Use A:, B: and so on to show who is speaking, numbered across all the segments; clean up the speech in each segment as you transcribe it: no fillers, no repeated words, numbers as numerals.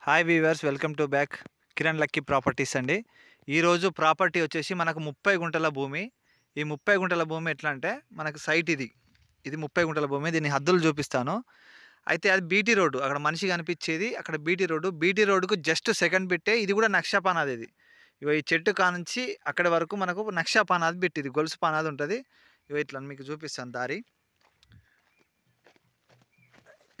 A: Hi weavers, welcome to back Kiran lucky properties అండి. ఈరోజు property వచ్చేసి మనకు 30 గుంటల భూమి. ఈ 30 గుంటల భూమి ఎట్లా అంటే మనకు సైట్ ఇది 30 గుంటల భూమి. దీని హద్దులు చూపిస్తాను. అయితే అది బీటీ రోడ్డు, అక్కడ మనిషి కనిపించేది అక్కడ బీటీ రోడ్డుకు జస్ట్ సెకండ్ బిట్టే. ఇది కూడా నక్షా పానాది. ఇగో ఈ చెట్టు కానుంచి అక్కడి వరకు మనకు నక్షా పానాది బిట్, ఇది గొలుసు పానాది ఉంటుంది. ఇగో ఇట్లా మీకు చూపిస్తాను దారి.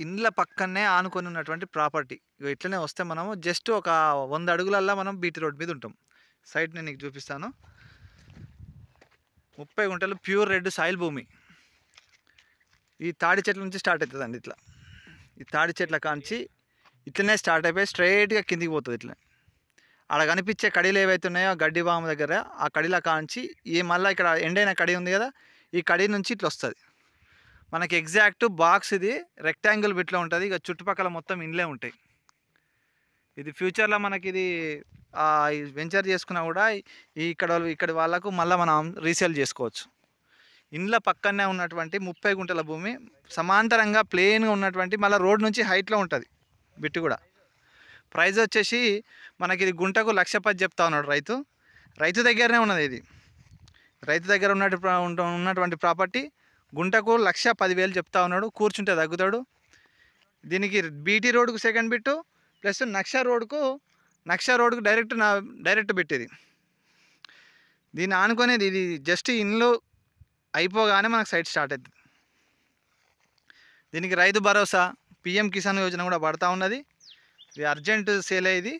A: ఇండ్ల పక్కనే ఆనుకొని ఉన్నటువంటి ప్రాపర్టీ. ఇట్లనే వస్తే మనము జస్ట్ ఒక 100 అడుగులల్లా మనం బీటీ రోడ్ మీద ఉంటాం. సైట్ నేను నీకు చూపిస్తాను. 30 గుంటలు ప్యూర్ రెడ్ సాయిల్ భూమి. ఈ తాడి చెట్ల నుంచి స్టార్ట్ అవుతుందండి. ఇట్లా ఈ తాడి చెట్ల కాంచి ఇట్లనే స్టార్ట్ అయిపోయి స్ట్రైట్గా కిందికి పోతుంది. ఇట్లా ఆడ కనిపించే కడీలు ఏవైతే ఉన్నాయో గడ్డి బామ దగ్గర, ఆ కడీల కాంచి ఈ మళ్ళీ ఇక్కడ ఎండైన కడి ఉంది కదా, ఈ కడీ నుంచి ఇట్లా వస్తుంది. మనకి ఎగ్జాక్ట్ బాక్స్ ఇది రెక్టాంగిల్ బిట్లో ఉంటుంది. ఇక చుట్టుపక్కల మొత్తం ఇండ్లే ఉంటాయి. ఇది ఫ్యూచర్లో మనకి ఇది వెంచర్ చేసుకున్నా కూడా ఇక్కడ వాళ్ళకు మళ్ళీ మనం రీసేల్ చేసుకోవచ్చు. ఇండ్ల పక్కనే ఉన్నటువంటి 30 గుంటల భూమి, సమాంతరంగా ప్లెయిన్గా ఉన్నటువంటి, మళ్ళీ రోడ్ నుంచి హైట్లో ఉంటుంది బిట్టు కూడా. ప్రైస్ వచ్చేసి మనకి ఇది గుంటకు 1,10,000 చెప్తా ఉన్నాడు రైతు దగ్గరనే ఉన్నది. ఇది రైతు దగ్గర ఉన్నటువంటి ప్రాపర్టీ. గుంటకు 1,10,000 చెప్తా ఉన్నాడు. కూర్చుంటే తగ్గుతాడు. దీనికి బీటీ రోడ్కు సెకండ్ బిట్టు ప్లస్ నక్షా రోడ్కు డైరెక్ట్ పెట్టేది. దీన్ని ఆనుకునేది ఇది జస్ట్ ఇన్లు అయిపోగానే మనకు సైట్ స్టార్ట్ అవుతుంది. దీనికి రైతు భరోసా, పిఎం కిసాన్ యోజన కూడా పడతా ఉన్నది. ఇది అర్జెంట్ సేల్ అయ్యేది,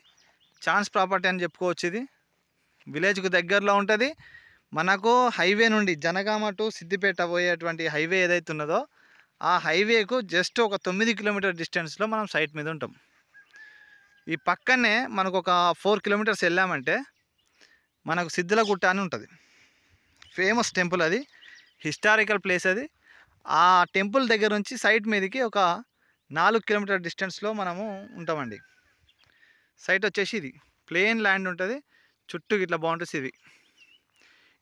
A: ఛాన్స్ ప్రాపర్టీ అని చెప్పుకోవచ్చు. ఇది విలేజ్కు దగ్గరలో ఉంటుంది. మనకు హైవే నుండి జనగామ టు సిద్దిపేట పోయేటువంటి హైవే ఏదైతే ఉన్నదో ఆ హైవేకు జస్ట్ ఒక 9 కిలోమీటర్ డిస్టెన్స్లో మనం సైట్ మీద ఉంటాం. ఈ పక్కనే మనకు ఒక 4 కిలోమీటర్స్ వెళ్ళామంటే మనకు సిద్ధులగుట్ట అని ఉంటుంది. ఫేమస్ టెంపుల్, అది హిస్టారికల్ ప్లేస్. అది ఆ టెంపుల్ దగ్గర నుంచి సైట్ మీదకి ఒక 4 కిలోమీటర్ డిస్టెన్స్లో మనము ఉంటామండి. సైట్ వచ్చేసి ఇది ప్లెయిన్ ల్యాండ్ ఉంటుంది. చుట్టూ ఇట్లా బౌండరీస్ ఇవి.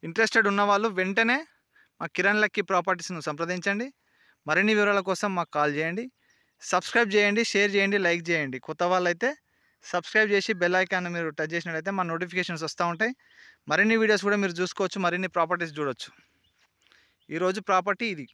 A: ఇంట్రెస్టెడ్ ఉన్నవాళ్ళు వెంటనే మా కిరణ్ లక్కీ ప్రాపర్టీస్ను సంప్రదించండి. మరిన్ని వివరాల కోసం మాకు కాల్ చేయండి. సబ్స్క్రైబ్ చేయండి, షేర్ చేయండి, లైక్ చేయండి. కొత్త వాళ్ళు అయితే సబ్స్క్రైబ్ చేసి బెల్ ఐకాన్ మీరు టచ్ చేసినట్లయితే మా నోటిఫికేషన్స్ వస్తూ ఉంటాయి. మరిన్ని వీడియోస్ కూడా మీరు చూసుకోవచ్చు, మరిన్ని ప్రాపర్టీస్ చూడవచ్చు. ఈరోజు ప్రాపర్టీ ఇది.